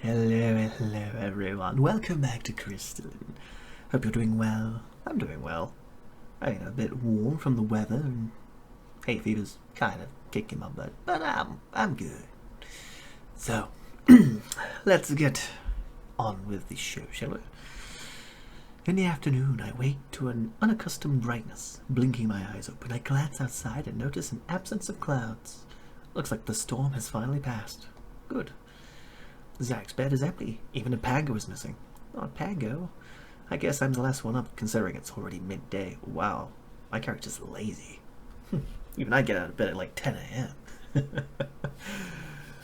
Hello everyone. Welcome back to Crystalline. Hope you're doing well. I'm doing well. I mean, a bit warm from the weather and hay fever's kind of kicking my butt, but I'm good. So, let's get on with the show, shall we? In the afternoon, I wake to an unaccustomed brightness. Blinking my eyes open, I glance outside and notice an absence of clouds. Looks like the storm has finally passed. Good. Zach's bed is empty. Even a Pango is missing. Oh, Pango? I guess I'm the last one up, considering it's already midday. Wow, my character's lazy. Even I get out of bed at like 10 a.m.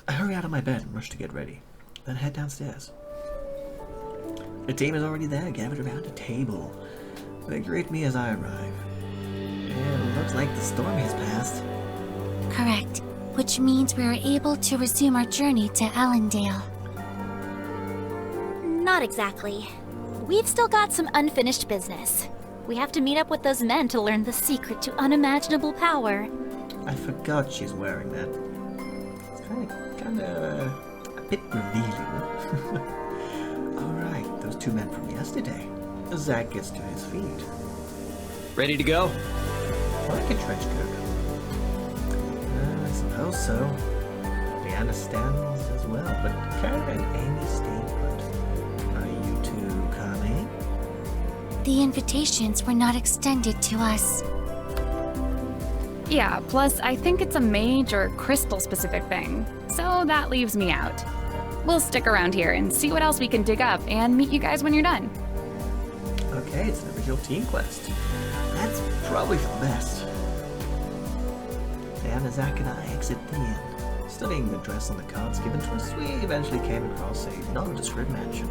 I hurry out of my bed and rush to get ready, then head downstairs. The team is already there, gathered around a table. They greet me as I arrive. It looks like the storm has passed. Correct, which means we are able to resume our journey to Allendale. Not exactly. We've still got some unfinished business. We have to meet up with those men to learn the secret to unimaginable power. I forgot she's wearing that. It's kind of a bit revealing. Alright, those two men from yesterday. Zach gets to his feet. Ready to go? I like a trench coat. I suppose so. Leanna stands as well, but Karen and Amy stayed put. Are you two coming? The invitations were not extended to us. Yeah, plus I think it's a mage or crystal specific thing, so that leaves me out. We'll stick around here and see what else we can dig up and meet you guys when you're done. Okay, it's an original team quest. That's probably for the best. Leanna, Zach, and I exit the inn. Studying the address on the cards given to us, we eventually came across a nondescript mansion.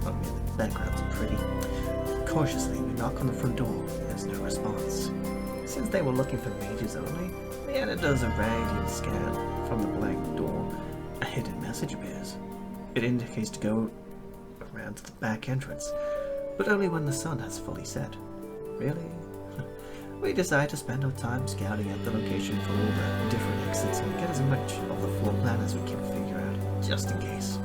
Oh, the backgrounds are pretty. Cautiously, we knock on the front door. There's no response. Since they were looking for mages only, Leanna does a radiant scan from the blank door. A hidden message appears. It indicates to go around to the back entrance, but only when the sun has fully set. Really? We decide to spend our time scouting out the location for all the different exits and get as much of the floor plan as we can figure out, just in case.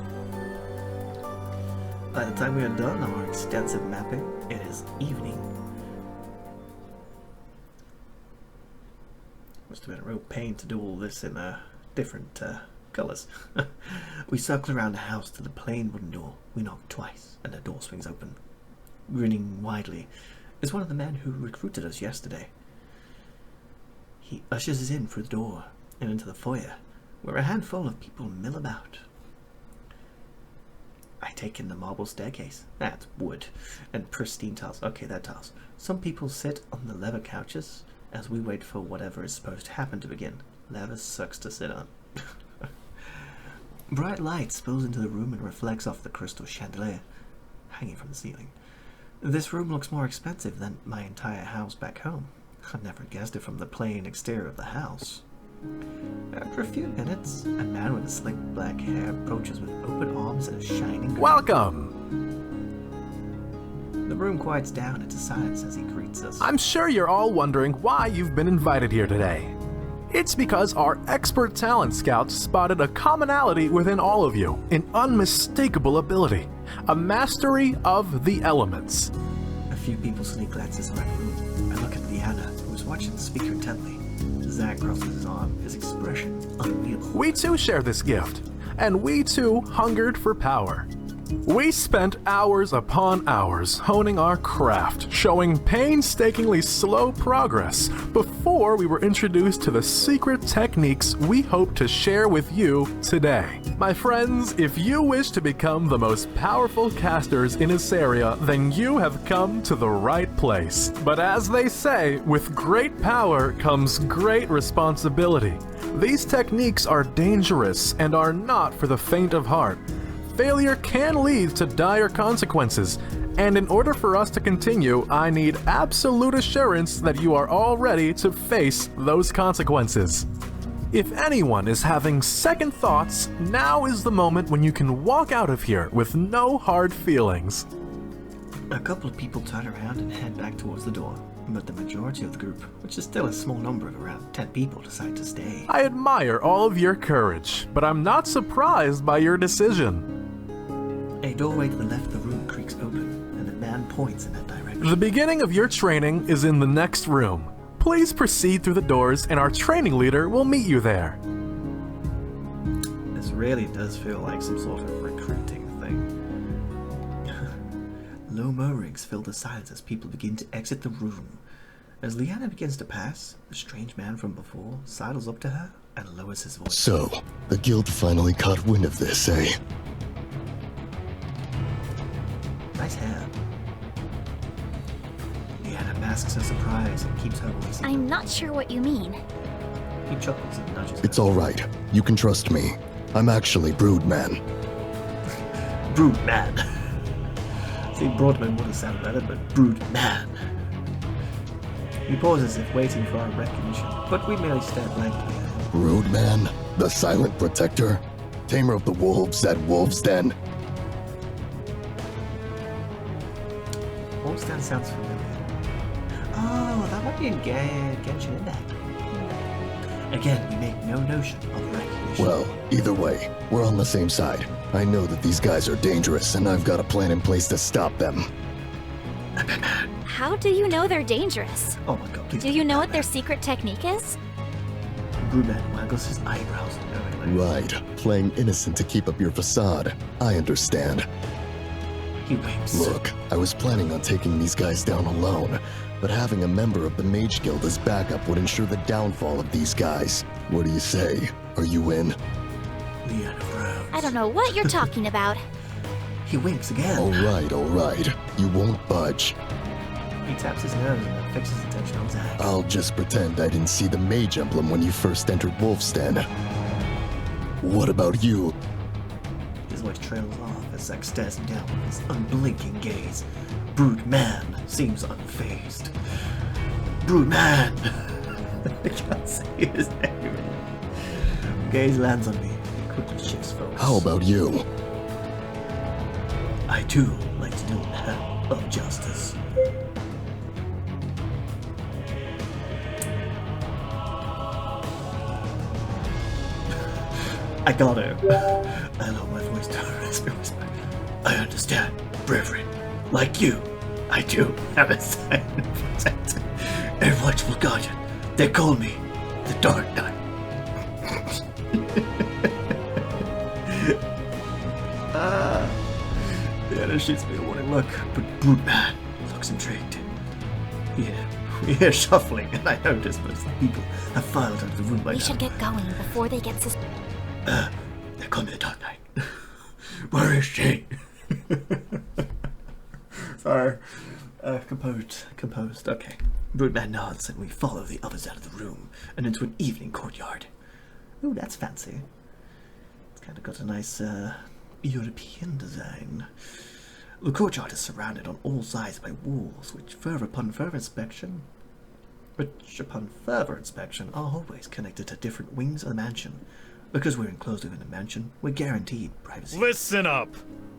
By the time we are done our extensive mapping, it is evening. Must have been a real pain to do all this in different colors. We circle around the house to the plain wooden door. We knock twice, and the door swings open. Grinning widely is one of the men who recruited us yesterday. He ushers us in through the door and into the foyer, where a handful of people mill about. I take in the marble staircase. That's wood. And pristine tiles. Okay, that tiles. Some people sit on the leather couches as we wait for whatever is supposed to happen to begin. Leather sucks to sit on. Bright light spills into the room and reflects off the crystal chandelier hanging from the ceiling. This room looks more expensive than my entire house back home. I never guessed it from the plain exterior of the house. After a few minutes, a man with slick black hair approaches with open arms and a shining... Welcome! The room quiets down into silence as he greets us. I'm sure you're all wondering why you've been invited here today. It's because our expert talent scouts spotted a commonality within all of you, an unmistakable ability, a mastery of the elements. A few people sneak glances around the room. I look at Leanna, who is watching the speaker intently. Zach crosses his arm, his expression unreal. We too share this gift, and we too hungered for power. We spent hours upon hours honing our craft, showing painstakingly slow progress before we were introduced to the secret techniques we hope to share with you today. My friends, if you wish to become the most powerful casters in this area, then you have come to the right place. But as they say, with great power comes great responsibility. These techniques are dangerous and are not for the faint of heart. Failure can lead to dire consequences, and in order for us to continue, I need absolute assurance that you are all ready to face those consequences. If anyone is having second thoughts, now is the moment when you can walk out of here with no hard feelings. A couple of people turn around and head back towards the door. But the majority of the group, which is still a small number of around 10 people, decide to stay. I admire all of your courage, but I'm not surprised by your decision. A doorway to the left of the room creaks open, and a man points in that direction. The beginning of your training is in the next room. Please proceed through the doors, and our training leader will meet you there. This really does feel like some sort of recruiting thing. Low murmurings fill the silence as people begin to exit the room. As Liana begins to pass, the strange man from before sidles up to her and lowers his voice. So, the guild finally caught wind of this, eh? Nice hair. Liana masks her surprise and keeps her voice. I'm not sure what you mean. He chuckles and nudges It's her. alright. You can trust me. I'm actually Broodman. Broodman. See, Broadman would have sounded better, but Broodman. He pauses as if waiting for our recognition, but we merely stare blankly at him. Broodman? The Silent Protector? Tamer of the Wolves at Wolf's Den? Wolf's Den sounds familiar. Oh, that might be in Genshin Impact. Again, we make no notion of the recognition. Well, either way, we're on the same side. I know that these guys are dangerous, and I've got a plan in place to stop them. How do you know they're dangerous? Oh my god, please. Do you know what their secret technique is? Broodman waggles his eyebrows knowingly. Right. Playing innocent to keep up your facade. I understand. He winks. Look, I was planning on taking these guys down alone, but having a member of the Mage Guild as backup would ensure the downfall of these guys. What do you say? Are you in? Liana frowns. I don't know what you're talking about. He winks again. Alright. You won't budge. He taps his nose and then fixes attention on Zack. I'll just pretend I didn't see the mage emblem when you first entered Wolf's Den. What about you? His voice trails off as Zack stares him down with his unblinking gaze. Broodman seems unfazed. Broodman! I can't say his name. Gaze lands on me and quickly shifts focus. How about you? I too like to do the hand of justice. I got it. I lower my voice to a raspy whisper. I understand bravery. Like you, I too have a silent protector and watchful guardian. They call me the Dark Knight. The other shoots me a warning look, but Broodman looks intrigued. We hear shuffling, and I notice most of the people have filed out of the room by We now. should get going before they get suspicious. They call me the Dark Knight. Where is she? Sorry. Composed. Okay. Broodman nods and we follow the others out of the room and into an evening courtyard. Ooh, that's fancy. It's kind of got a nice, European design. The courtyard is surrounded on all sides by walls, which upon further inspection are hallways connected to different wings of the mansion. Because we're enclosed within a mansion, we're guaranteed privacy. Listen up!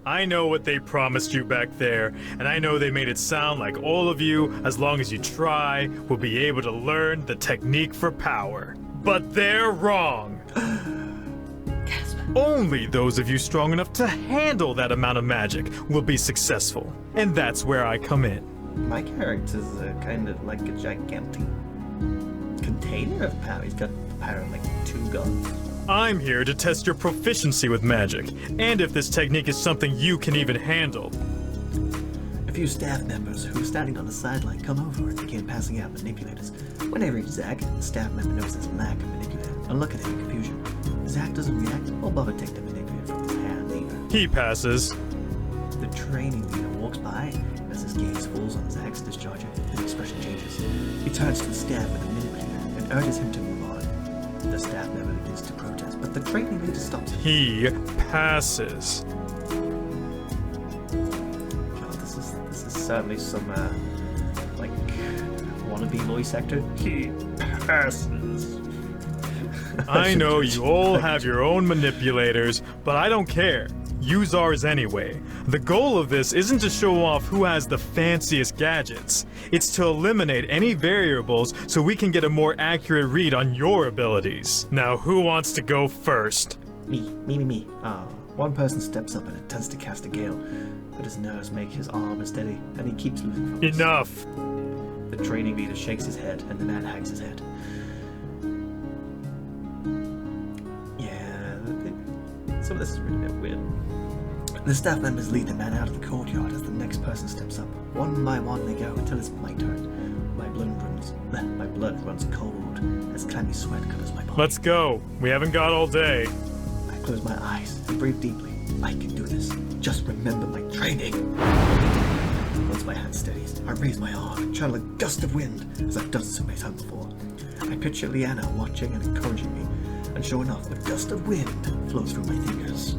I know what they promised you back there, and I know they made it sound like all of you, as long as you try, will be able to learn the technique for power. But they're wrong! Only those of you strong enough to handle that amount of magic will be successful. And that's where I come in. My character's kind of like a gigantic container of power. He's got the power of like 2 gods. I'm here to test your proficiency with magic, and if this technique is something you can even handle. A few staff members who were standing on the sideline come over and begin passing out manipulators. When they reach Zack, the staff member notices his lack of manipulator and look at him in confusion. Zack doesn't react or bother to take the manipulator from his hand either. He passes. The training leader walks by as his gaze falls on Zack's discharger. His expression changes. He turns to the staff with the manipulator and urges him to move on. The staff member begins to protest, but the training leader stops him. He passes. God, this is certainly some like wannabe voice actor. He passes. I know you all have your own manipulators, but I don't care. use ours anyway. The goal of this isn't to show off who has the fanciest gadgets. It's to eliminate any variables so we can get a more accurate read on your abilities. Now, who wants to go first? Me. One person steps up and attempts to cast a gale, but his nerves make his arm unsteady, and he keeps losing focus. Enough! The training leader shakes his head, and the man hangs his head. Yeah, some of this is really a bit weird. The staff members lead the man out of the courtyard as the next person steps up. One by one they go until it's my turn. My blood runs cold as clammy sweat covers my body. Let's go. We haven't got all day. I close my eyes and breathe deeply. I can do this. Just remember my training. Once my hand steadies, I raise my arm and channel a gust of wind as I've done so many times before. I picture Liana watching and encouraging me, and sure enough, a gust of wind flows through my fingers.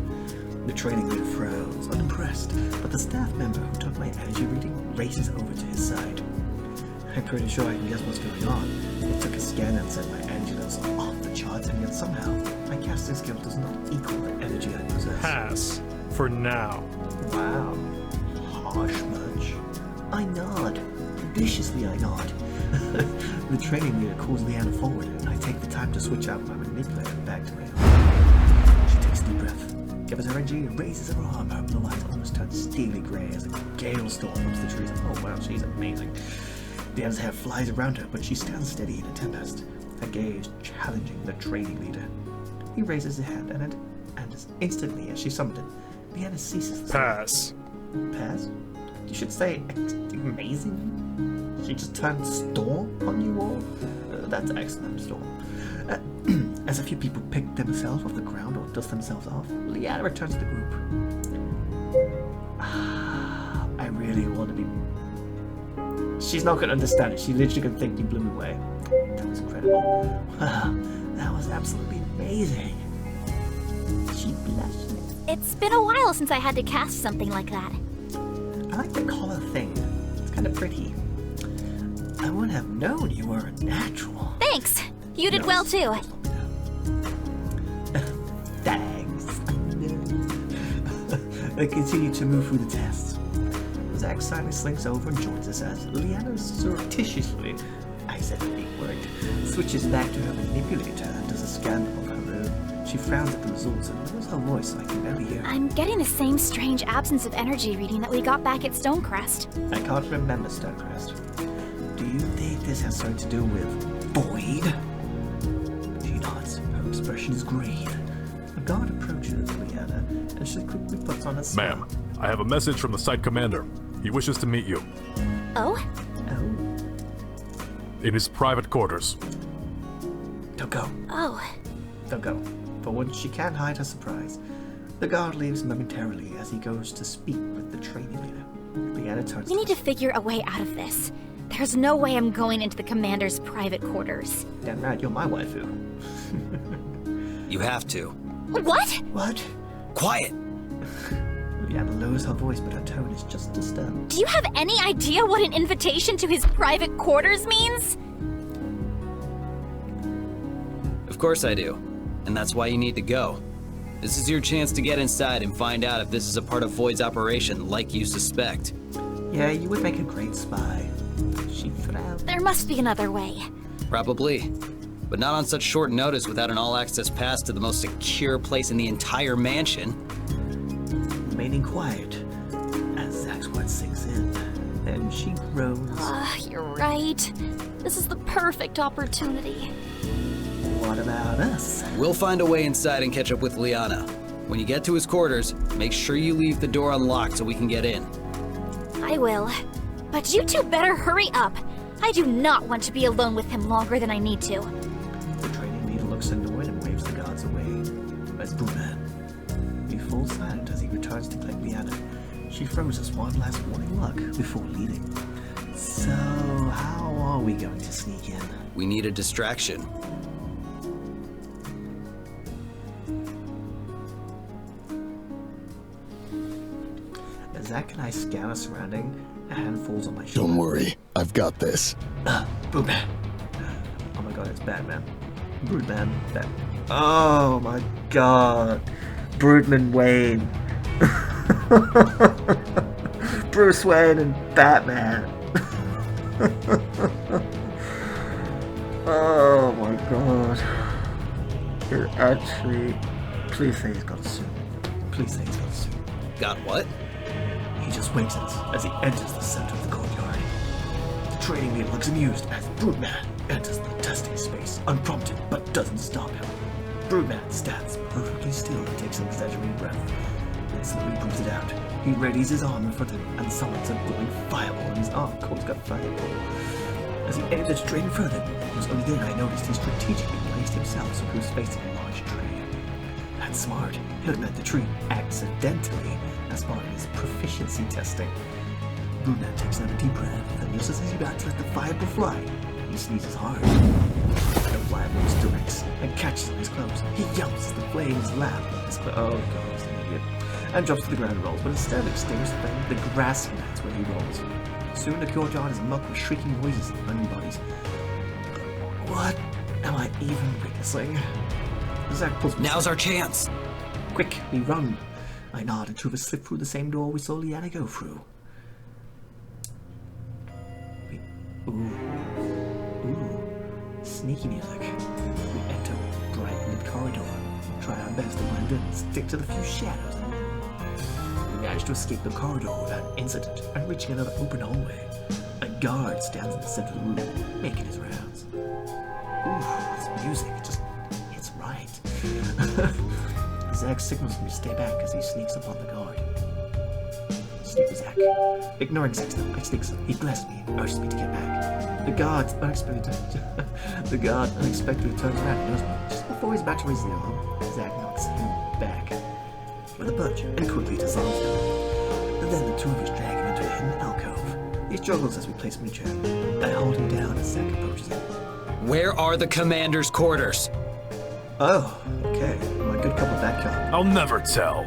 The training leader frowns, unimpressed, but the staff member who took my energy reading races over to his side. I'm pretty sure I can guess what's going on. It took a scan and said my energy levels are off the charts, and yet somehow my casting skill does not equal the energy I possess. Pass. For now. Wow. Harsh much. I nod. Viciously I nod. The training leader calls Liana forward, and I take the time to switch out my manipulator back to my own. She takes a deep breath, gathers her energy, and raises her arm. Her blue eyes almost turn steely grey as a gale storm hits the trees. Oh wow, she's amazing. Liana's hair flies around her, but she stands steady in a tempest, her gaze challenging the training leader. He raises his hand, and instantly, as she summoned it, Liana ceases the Pass. Pass? You should say amazing. She just turned storm on you all? That's excellent, Storm. As a few people pick themselves off the ground or dust themselves off, Liana returns to the group. I really want to be... She's not going to understand it. She's literally going to think you blew me away. That was incredible. Wow, that was absolutely amazing. She blushed. It's been a while since I had to cast something like that. I like the collar thing. It's kind of pretty. I wouldn't have known you were a natural. Thanks. You did well too. Thanks. I continue to move through the tests. Zach silently slinks over and joins us as Liana surreptitiously, I said the big word, switches back to her manipulator and does a scan of her room. She frowns at the results and lowers her voice so I can barely hear her. I'm getting the same strange absence of energy reading that we got back at Stonecrest. I can't remember Stonecrest. Do you think this has something to do with void? She nods. Her expression is grave. A guard approaches Liana and she quickly puts on a smile. Ma'am, I have a message from the site commander. He wishes to meet you. Oh? Oh. In his private quarters. Don't go. Oh. Don't go. For once she can't hide her surprise. The guard leaves momentarily as he goes to speak with the training leader. Liana turns. We need to figure a way out of this. There's no way I'm going into the commander's private quarters. Damn right, you're my waifu. You have to. What? What? Quiet! Liana lowers her voice, but her tone is just disturbed. Do you have any idea what an invitation to his private quarters means? Of course I do. And that's why you need to go. This is your chance to get inside and find out if this is a part of Void's operation like you suspect. Yeah, you would make a great spy. She frowned. There must be another way. Probably. But not on such short notice without an all-access pass to the most secure place in the entire mansion. Remaining quiet as Zach's words sinks in. Then she grows. You're right. This is the perfect opportunity. What about us? We'll find a way inside and catch up with Liana. When you get to his quarters, make sure you leave the door unlocked so we can get in. I will. But you two better hurry up. I do not want to be alone with him longer than I need to. The training leader looks annoyed and waves the guards away. As Bruman, he falls silent as he returns to collect Liana. She throws us one last warning look before leaving. So, how are we going to sneak in? We need a distraction. Zach and I scan our surrounding. A hand falls on my shoulder. Don't worry, I've got this. Broodman. Oh my god, it's Batman. Broodman. Oh my god. Broodman Wayne. Bruce Wayne and Batman. Oh my god. It actually... Please say he's got a suit. Please say he's got a suit. Got what? He just winks at us as he enters the center of the courtyard. The training leader looks amused as Broodman enters the testing space, unprompted, but doesn't stop him. Broodman stands perfectly still and takes an exaggerated breath, then slowly moves it out. He readies his arm in front of him and summons a glowing fireball in his arm. Cole's got fireball. As he aimed it straight in front of him, it was only then I noticed he strategically placed himself so he was facing a large tree. That's smart. He looked at the tree accidentally as part of his proficiency testing. Broodman takes another deep breath, and just as he's about to let the fireball fly, he sneezes hard. The fireball directs and catches on his clothes. He yelps as the flames lap on his clothes. Oh god, he's an idiot. And drops to the ground and rolls, but instead of extinguishing the flame, the grass ignites where he rolls. Soon the courtyard is mucked with shrieking noises and burning bodies. What am I even witnessing? Zack pulls me. Now's our chance. Quick, we run. I nod and Truva slip through the same door we saw Liana go through. Ooh. Sneaky music. We enter a bright lit corridor. We try our best to blend in, stick to the few shadows. We manage to escape the corridor without incident and reaching another open hallway. A guard stands in the center of the room, making his rounds. Ooh, this music just hits right. Zack signals me to stay back as he sneaks upon the guard. Sneak Zack. Ignoring Zack's I sneaks up. He blasts me and urges me to get back. The guard unexpectedly turns around and knows me. Just before he's about to raise the arm, Zack knocks him back with a punch and quickly disarms him. And then the two of us drag him into a hidden alcove. He struggles as we place him in a chair. I hold him down as Zack approaches him. Where are the commander's quarters? Oh, okay. My good couple back up. I'll never tell.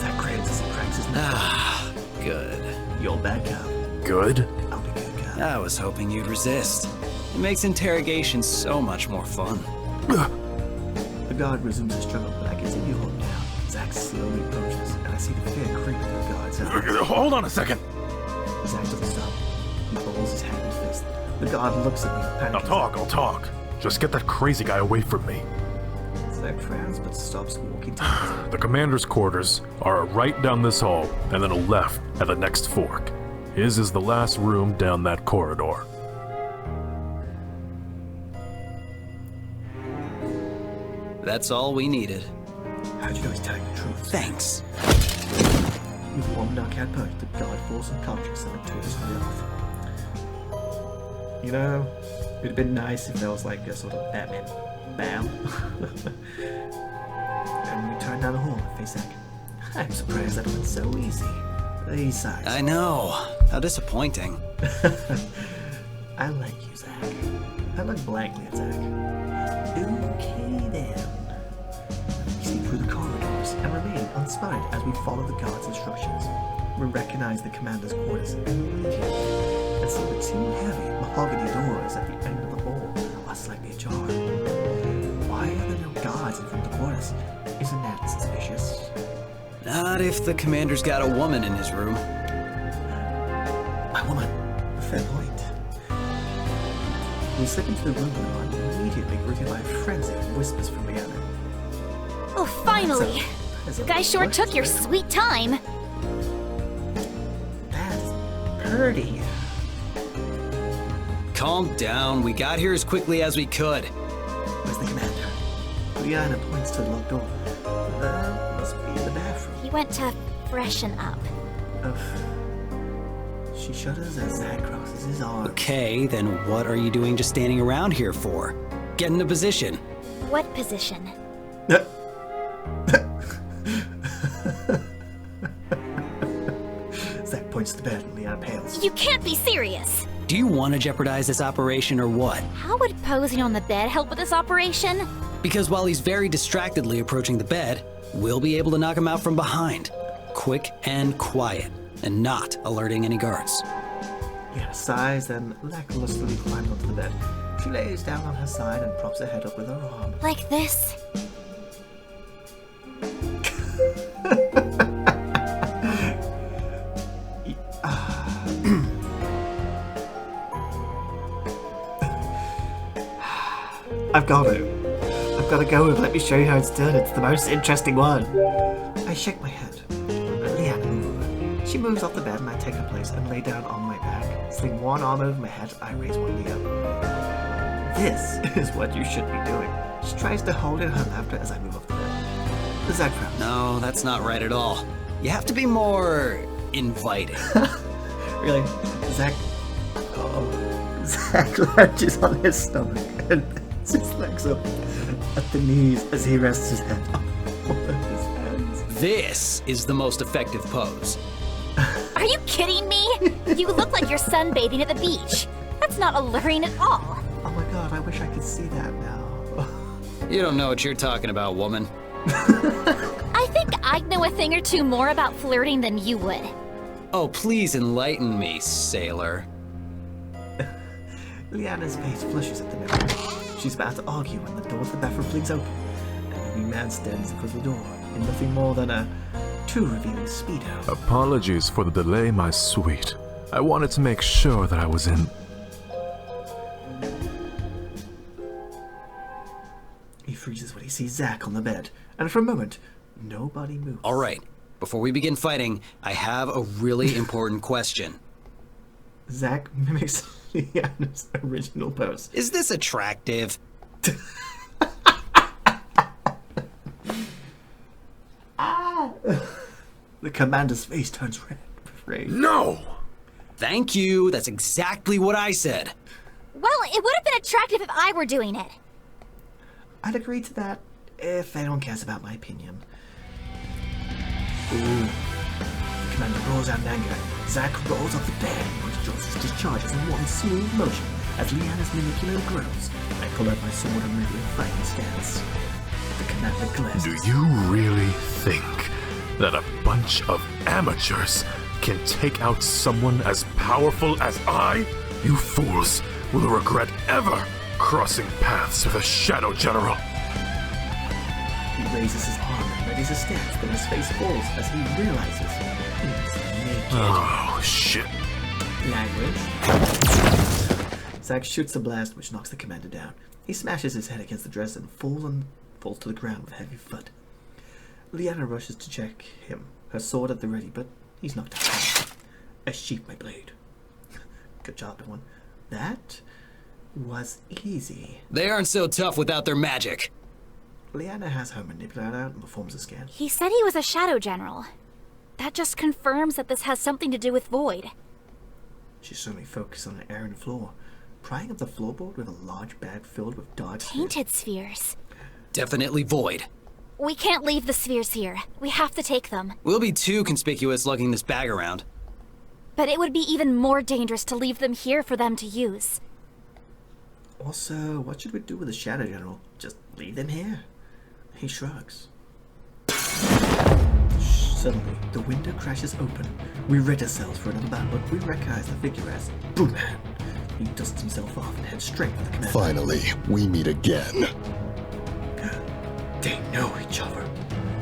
Zack grins as he cracks his neck. Ah, good. You're bad cop. Good? I'll be good cop. I was hoping you'd resist. It makes interrogation so much more fun. The guard resumes his struggle, but I can see you hold him down. Zack slowly approaches, and I see the fear creep through the guard's eyes. Hold on a second. Zack doesn't stop. He balls his hand in his fist. The guard looks at me, panicking. I'll talk. Just get that crazy guy away from me. Zack frowns, but stops walking towards The commander's quarters are right down this hall, and then a left at the next fork. His is the last room down that corridor. That's all we needed. How'd you know he's telling the truth? Thanks. With one knockout punch, the guard falls unconscious and the two of us hurry off. You know, it'd have been nice if there was like a sort of Batman bam. And we turn down the hall and face Zack. I'm surprised that went so easy. He sighs. I know. How disappointing. I like you, Zack. I look blankly at Zack. Okay then. We see through the corridors and remain unspotted as we follow the guard's instructions. We recognize the commander's quarters immediately and see the two heavy mahogany doors at the end of the hall are slightly ajar. Why are there no guards in front of the quarters? Isn't that suspicious? Not if the commander's got a woman in his room. My woman. Fair point. We slip into the room and are immediately greeted by a frenzy of whispers from the other. Oh, finally! You guys sure took your sweet time. That's pretty. Calm down. We got here as quickly as we could. Where's the commander? Liana points to the locked door. That must be in the bathroom. He went to freshen up. She shudders as Zack crosses his arms. Okay, then what are you doing just standing around here for? Get in a position. What position? Zack points to the bed and Liana pales. You can't be serious! Do you want to jeopardize this operation or what? How would posing on the bed help with this operation? Because while he's very distractedly approaching the bed, we'll be able to knock him out from behind. Quick and quiet, and not alerting any guards. Liana sighs, then lacklusterly climbs onto the bed. She lays down on her side and props her head up with her arm. Like this? got to. I've got to go and let me show you how it's done. It's the most interesting one. I shake my head. Leanna moves over. She moves off the bed and I take her place and lay down on my back. Sling one arm over my head, I raise one knee up. This is what you should be doing. She tries to hold in her laughter as I move off the bed. Zach frowns. No, that's not right at all. You have to be more inviting. Really? Zach... Oh. Zach lurches on his stomach and bends his legs up at the knees as he rests his head on one of his hands. This is the most effective pose. Are you kidding me? You look like you're sunbathing at the beach. That's not alluring at all. Oh my god, I wish I could see that now. You don't know what you're talking about, woman. I think I'd know a thing or two more about flirting than you would. Oh, please enlighten me, sailor. Leanna's face flushes at the memory. She's about to argue when the door to the bathroom flings open, and a new man stands across the door in nothing more than a too-revealing Speedo. Apologies for the delay, my sweet. I wanted to make sure that I was in... He freezes when he sees Zach on the bed, and for a moment, nobody moves. All right, before we begin fighting, I have a really important question. Zach mimics Leanna's original pose. Is this attractive? The commander's face turns red with rage. No! Thank you, that's exactly what I said. Well, it would have been attractive if I were doing it. I'd agree to that if anyone cares about my opinion. Ooh. The commander roars out in anger. Zach rolls off the bed and his discharges in one smooth motion as Leanna's manipulator grows. I pull out my sword and ready a fighting stance. The commander glares. Do you really think that a bunch of amateurs can take out someone as powerful as I? You fools will regret ever crossing paths with a Shadow General. He raises his arm and readies a stance, then his face falls as he realizes he's naked. Oh, shit. Language. Zach shoots a blast which knocks the commander down. He smashes his head against the dresser and falls to the ground with a heavy thud. Leanna rushes to check him, her sword at the ready, but he's knocked out. I sheath my blade. Good job, everyone. That was easy. They aren't so tough without their magic. Leanna has her manipulator out and performs a scan. He said he was a Shadow General. That just confirms that this has something to do with Void. She's suddenly focused on an area on the floor, prying up the floorboard with a large bag filled with dark Tainted spheres. Definitely Void. We can't leave the spheres here. We have to take them. We'll be too conspicuous lugging this bag around. But it would be even more dangerous to leave them here for them to use. Also, what should we do with the Shadow General? Just leave them here? He shrugs. Suddenly, the window crashes open. We rid ourselves for another battle, but we recognize the figure as Broodman. He dusts himself off and heads straight for the commander. Finally, we meet again. They know each other.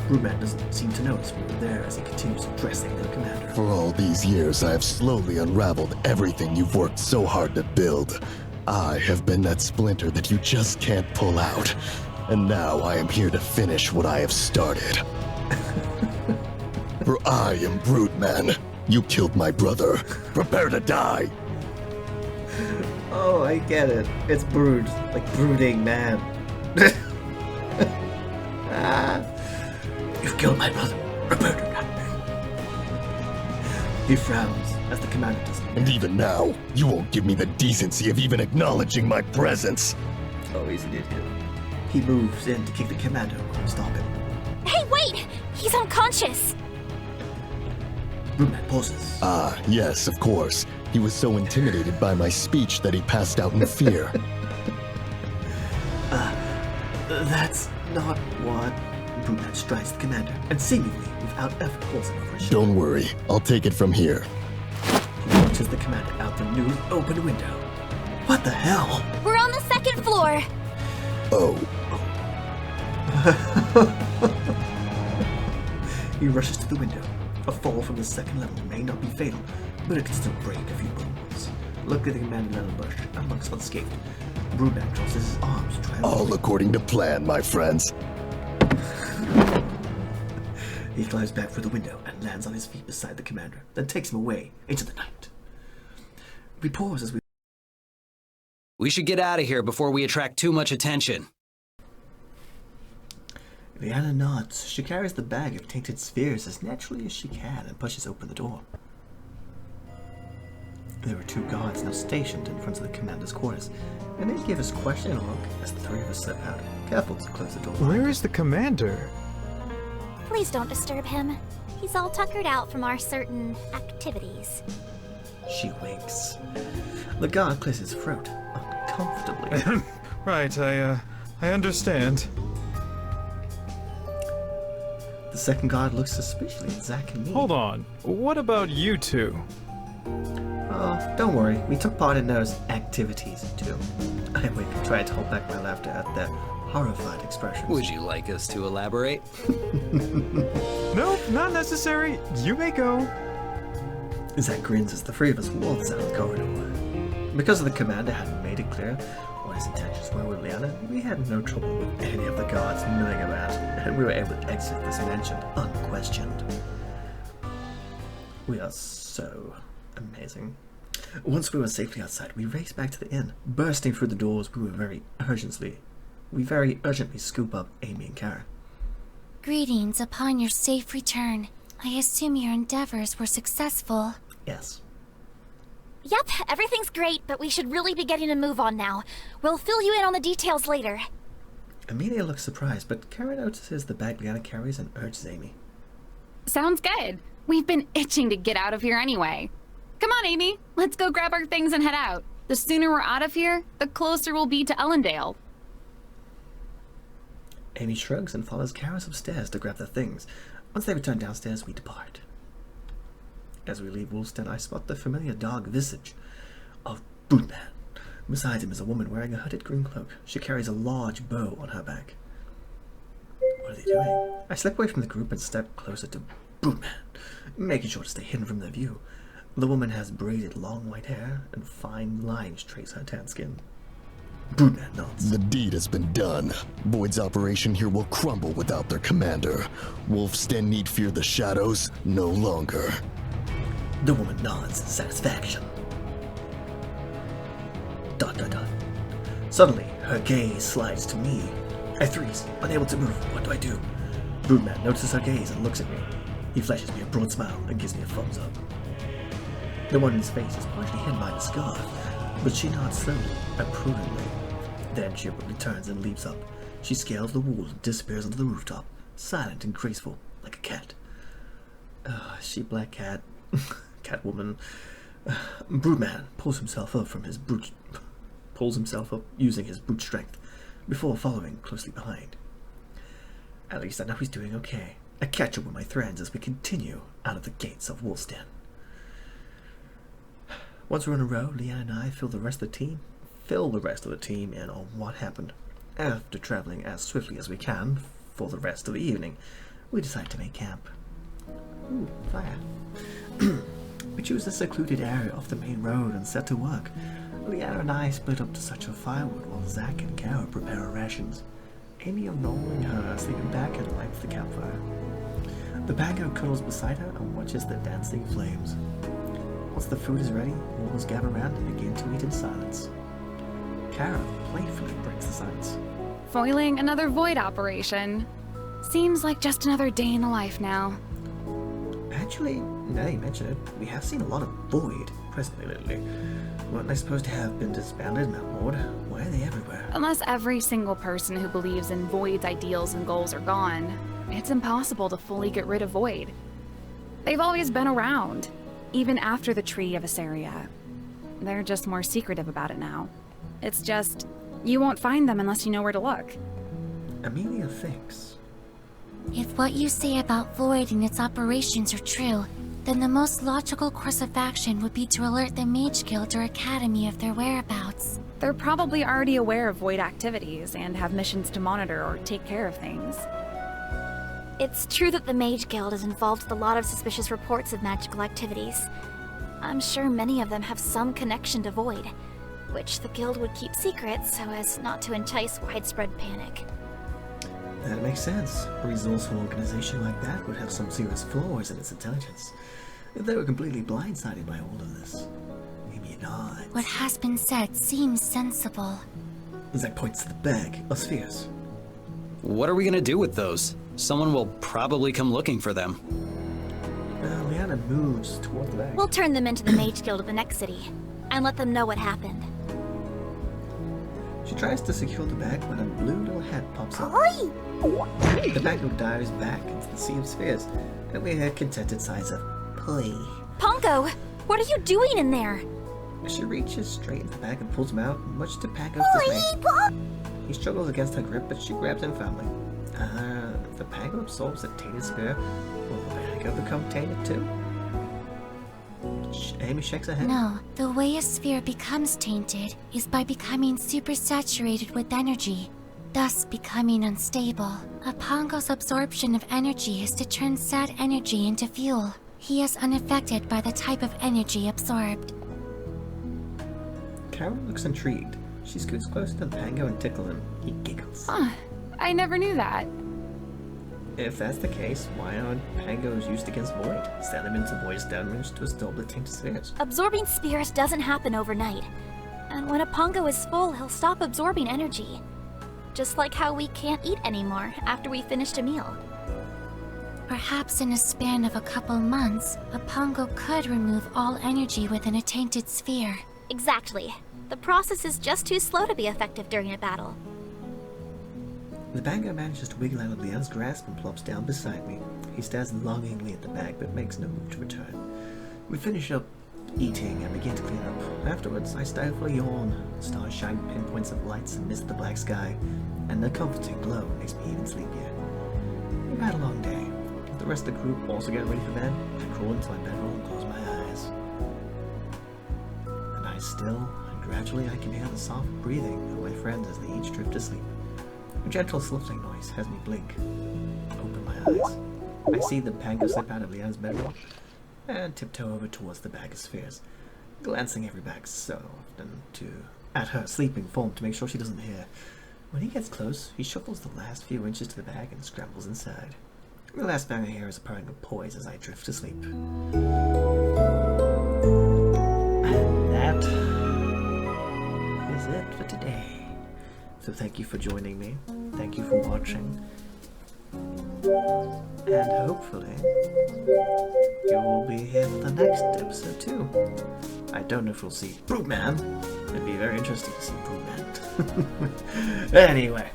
Broodman doesn't seem to notice we were there as he continues addressing the commander. For all these years, I have slowly unraveled everything you've worked so hard to build. I have been that splinter that you just can't pull out. And now I am here to finish what I have started. For I am Broodman. You killed my brother. Prepare to die. Oh, I get it. It's brood. Like brooding man. You've killed my brother. Prepare to die. He frowns as the commander does. And even now, you won't give me the decency of even acknowledging my presence. Oh, he's an idiot. He moves in to kick the commander and stop him. Hey, wait! He's unconscious! Broodman pauses. Ah, yes, of course. He was so intimidated by my speech that he passed out in fear. That's not what... Broodman strides the commander, and seemingly without effort pulls him over his shoulder. Don't worry, I'll take it from here. He launches the commander out the new open window. What the hell? We're on the second floor! Oh. He rushes to the window. A fall from the second level may not be fatal, but it can still break a few bones. Luckily, the commander let him rush and looks unscathed. Broodman crosses his arms, trying All according to plan, my friends. He climbs back through the window and lands on his feet beside the commander, then takes him away into the night. We pause as We should get out of here before we attract too much attention. Liana nods. She carries the bag of tainted spheres as naturally as she can and pushes open the door. There were 2 guards now stationed in front of the commander's quarters, and they give us questioning look as the 3 of us slip out, careful to close the door. Where is the commander? Please don't disturb him. He's all tuckered out from our certain activities. She winks. The guard clears his throat uncomfortably. Right, I understand. The second guard looks suspiciously at Zack and me. Hold on. What about you two? Oh, don't worry. We took part in those activities, too. I wink and try to hold back my laughter at their horrified expressions. Would you like us to elaborate? Nope, not necessary. You may go. Zack grins as the 3 of us waltz out the corridor. Because the commander hadn't made it clear what his intentions were with Liana, we had no trouble with any of the guards knowing about, and we were able to exit this mansion unquestioned. We are so amazing. Once we were safely outside, we raced back to the inn. Bursting through the doors, we very urgently scoop up Amy and Kara. Greetings upon your safe return. I assume your endeavors were successful. Yes. Yep, everything's great, but we should really be getting a move on now. We'll fill you in on the details later. Amelia looks surprised, but Kara notices the bag Liana carries and urges Amy. Sounds good. We've been itching to get out of here anyway. Come on, Amy. Let's go grab our things and head out. The sooner we're out of here, the closer we'll be to Ellendale. Amy shrugs and follows Kara upstairs to grab their things. Once they return downstairs, we depart. As we leave Woolston, I spot the familiar dark visage of Broodman. Beside him is a woman wearing a hooded green cloak. She carries a large bow on her back. What are they doing? I slip away from the group and step closer to Broodman, making sure to stay hidden from their view. The woman has braided long white hair and fine lines trace her tan skin. Broodman nods. The deed has been done. Void's operation here will crumble without their commander. Wolf's Den need fear the shadows no longer. The woman nods in satisfaction. ... Suddenly, her gaze slides to me. I freeze, unable to move. What do I do? Broodman notices her gaze and looks at me. He flashes me a broad smile and gives me a thumbs up. The woman's face is partially hidden by the scarf, but she nods slowly, approvingly. Then she abruptly turns and leaps up. She scales the wall and disappears onto the rooftop, silent and graceful, like a cat. She black cat. Catwoman. Broodman pulls himself up using his brute strength, before following closely behind. At least I know he's doing okay. I catch up with my threads as we continue out of the gates of Woolston. Once we're in a row, Leanne and I fill the rest of the team in on what happened. After traveling as swiftly as we can for the rest of the evening, we decide to make camp. Ooh, fire. We choose a secluded area off the main road and set to work. Leanna and I split up to search for firewood while Zack and Kara prepare our rations. Amy and Noel and her are sleeping back and lights the campfire. The baggo cuddles beside her and watches the dancing flames. Once the food is ready, all of us gather around and begin to eat in silence. Kara playfully breaks the silence. Foiling another void operation. Seems like just another day in the life now. Actually, now you mention it, we have seen a lot of void presently lately. Weren't they supposed to have been disbanded, Mount Lord? Why are they everywhere? Unless every single person who believes in Void's ideals and goals are gone, it's impossible to fully get rid of Void. They've always been around, even after the Tree of Assyria. They're just more secretive about it now. It's just, you won't find them unless you know where to look. Amelia thinks. If what you say about Void and its operations are true, then the most logical course of action would be to alert the Mage Guild or Academy of their whereabouts. They're probably already aware of Void activities and have missions to monitor or take care of things. It's true that the Mage Guild is involved with a lot of suspicious reports of magical activities. I'm sure many of them have some connection to Void. which the guild would keep secret so as not to entice widespread panic. That makes sense. A resourceful organization like that would have some serious flaws in its intelligence. If they were completely blindsided by all of this, maybe not. What has been said seems sensible. Zack points to the bag of spheres. What are we gonna do with those? Someone will probably come looking for them. Liana moves toward the bag. We'll turn them into the Mage Guild of the next city, and let them know what happened. She tries to secure the bag when a blue little head pops up. The bag dives back into the sea of spheres, and we hear contented sighs of play. Pongo! What are you doing in there? She reaches straight into the bag and pulls him out, much to Pango's dismay. He struggles against her grip, but she grabs him firmly. If the Pango absorbs the tainted sphere, will the Pango become tainted too? Amy shakes her head. No, the way a sphere becomes tainted is by becoming supersaturated with energy, thus becoming unstable. A Pongo's absorption of energy is to turn sad energy into fuel. He is unaffected by the type of energy absorbed. Karen looks intrigued. She scoots close to the Pango and tickles him. He giggles. Huh. I never knew that. If that's the case, why aren't Pangos used against Void? Set them into Void's damage to absorb the tainted spheres. Absorbing spheres doesn't happen overnight. And when a Pongo is full, he'll stop absorbing energy. Just like how we can't eat anymore after we finished a meal. Perhaps in a span of a couple months, a Pongo could remove all energy within a tainted sphere. Exactly. The process is just too slow to be effective during a battle. The Pango manages to wiggle out of Leon's grasp and plops down beside me. He stares longingly at the bag, but makes no move to return. We finish up eating and begin to clean up. Afterwards, I stifle a yawn. The stars shine pinpoints of lights amidst the black sky, and the comforting glow makes me even sleepier. We've had a long day. The rest of the group also get ready for bed. I crawl into my bedroll and close my eyes. The night is still, and gradually I can hear the soft breathing of my friends as they each drift to sleep. A gentle slipping noise has me blink. Open my eyes. I see the Pango slip out of Leanne's bedroll and tiptoe over towards the bag of spheres, glancing every back so often at her sleeping form to make sure she doesn't hear. When he gets close, he shuffles the last few inches to the bag and scrambles inside. The last thing I hear is a purring of poise as I drift to sleep. And that is it for today. So thank you for joining me. Thank you for watching. And hopefully, you will be here for the next episode too. I don't know if we'll see Brute Man. It'd be very interesting to see Brute Man. Anyway,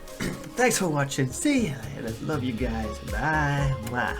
thanks for watching. See you later. Love you guys. Bye. Mwah.